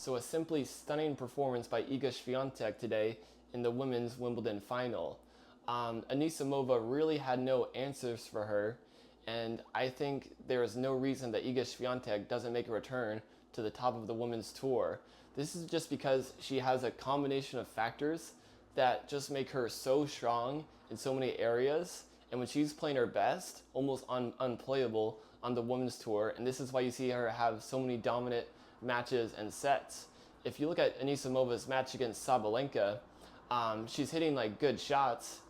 So a simply stunning performance by Iga Swiatek today in the women's Wimbledon final. Anisimova really had no answers for her, and I think there is no reason that Iga Swiatek doesn't make a return to the top of the women's tour. This is just because she has a combination of factors that just make her so strong in so many areas, and when she's playing her best, almost unplayable on the women's tour, and this is why you see her have so many dominant matches and sets. If you look at Anisimova's match against Sabalenka, she's hitting like good shots.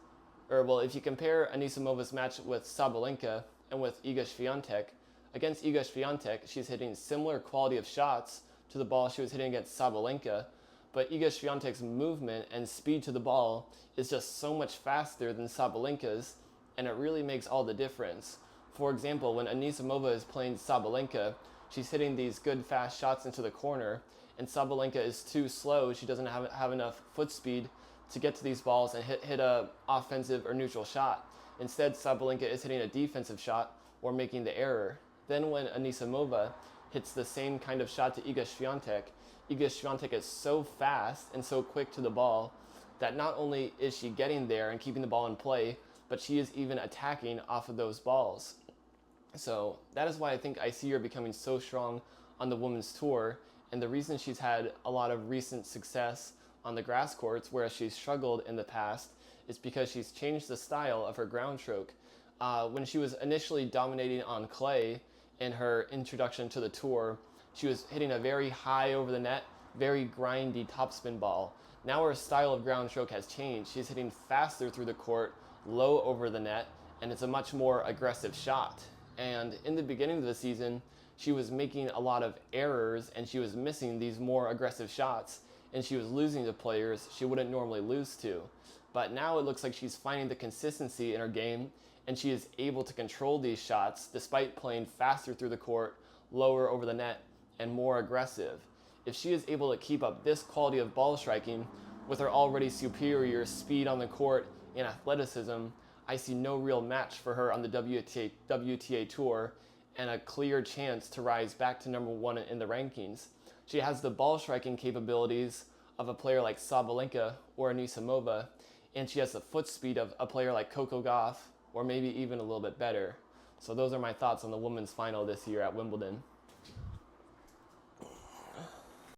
Or well, if you compare Anisimova's match with Sabalenka and with Iga Swiatek, against Iga Swiatek, she's hitting similar quality of shots to the ball she was hitting against Sabalenka, but Iga Swiatek's movement and speed to the ball is just so much faster than Sabalenka's, and it really makes all the difference. For example, when Anisimova is playing Sabalenka, she's hitting these good fast shots into the corner, and Sabalenka is too slow. She doesn't have enough foot speed to get to these balls and hit a offensive or neutral shot. Instead, Sabalenka is hitting a defensive shot or making the error. Then when Anisimova hits the same kind of shot to Iga Swiatek is so fast and so quick to the ball that not only is she getting there and keeping the ball in play, but she is even attacking off of those balls. So that is why I think I see her becoming so strong on the women's tour, and the reason she's had a lot of recent success on the grass courts, whereas she's struggled in the past, is because she's changed the style of her ground stroke. When she was initially dominating on clay in her introduction to the tour, she was hitting a very high over the net, very grindy topspin ball. Now her style of ground stroke has changed. She's hitting faster through the court, low over the net, and it's a much more aggressive shot. And in the beginning of the season, she was making a lot of errors and she was missing these more aggressive shots, and she was losing to players she wouldn't normally lose to. But now it looks like she's finding the consistency in her game, and she is able to control these shots despite playing faster through the court, lower over the net, and more aggressive. If she is able to keep up this quality of ball striking with her already superior speed on the court and athleticism, I see no real match for her on the WTA Tour and a clear chance to rise back to number one in the rankings. She has the ball striking capabilities of a player like Sabalenka or Anisimova, and she has the foot speed of a player like Coco Gauff, or maybe even a little bit better. So those are my thoughts on the women's final this year at Wimbledon.